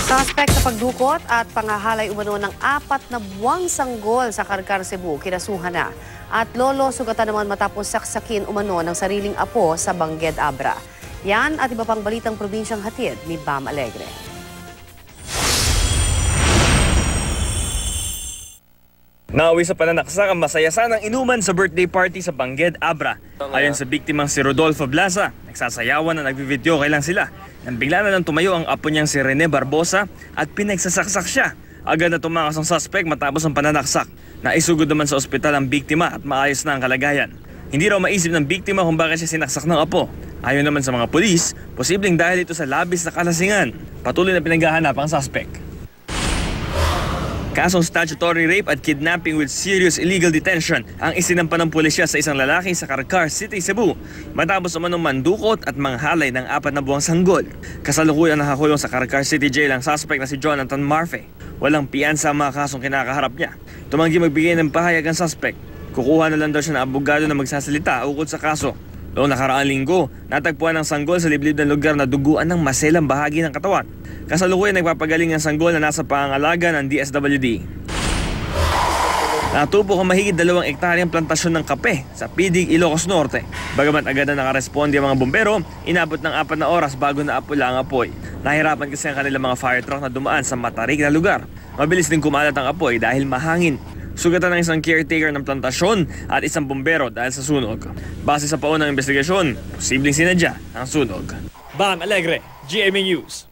Suspect sa pagdukot at pangahalay umano ng 4 na buwang sanggol sa Karkar, Cebu, kinasuhan na. At lolo sugatan naman matapos saksakin umano ng sariling apo sa Bangged, Abra. Yan at iba pang balitang probinsyang hatid ni Bam Alegre. Nauwi sa pananaksak ang masaya sanang inuman sa birthday party sa Bangged, Abra. Ayon sa biktimang si Rodolfo Blaza, nagsasayawan na nagbivideo lang sila. Nang bigla na lang tumayo ang apo niyang si Rene Barbosa at pinagsasaksak siya. Agad na tumakas ang suspect matapos ang pananaksak. Naisugod naman sa ospital ang biktima at maayos na ang kalagayan. Hindi raw maisip ng biktima kung bakit siya sinaksak ng apo. Ayon naman sa mga pulis, posibleng dahil ito sa labis na kalasingan. Patuloy na pinaghahanap ang suspect. Kasong statutory rape at kidnapping with serious illegal detention ang isinampa ng pulisya sa isang lalaki sa Karkar City, Cebu matapos umanong mandukot at manghalay ng 4 na buwang sanggol. Kasalukuyang nakakulong sa Karkar City Jail ang suspect na si Jonathan Marfe. Walang piyansa ang mga kasong kinakaharap niya. Tumanggi magbigay ng pahayag ang suspect. Kukuha na lang daw siya ng abogado na magsasalita ukol sa kaso. Noong nakaraang linggo, natagpuan ng sanggol sa liblib na lugar na duguan ng maselang bahagi ng katawan. Kasalukuyang nagpapagaling ang sanggol na nasa pangangalaga ng DSWD. Natupok ang mahigit 2 ektaryang plantasyon ng kape sa Pidig, Ilocos Norte. Bagamat agad na nakaresponde ang mga bumbero, inabot ng 4 na oras bago naapula ang apoy. Nahirapan kasi ang kanilang mga fire truck na dumaan sa matarik na lugar. Mabilis din kumalat ang apoy dahil mahangin. Sugatan ng isang caretaker ng plantasyon at isang bumbero dahil sa sunog. Base sa paunang investigasyon, posibleng sinadya ang sunog. Bam Alegre, GMA News.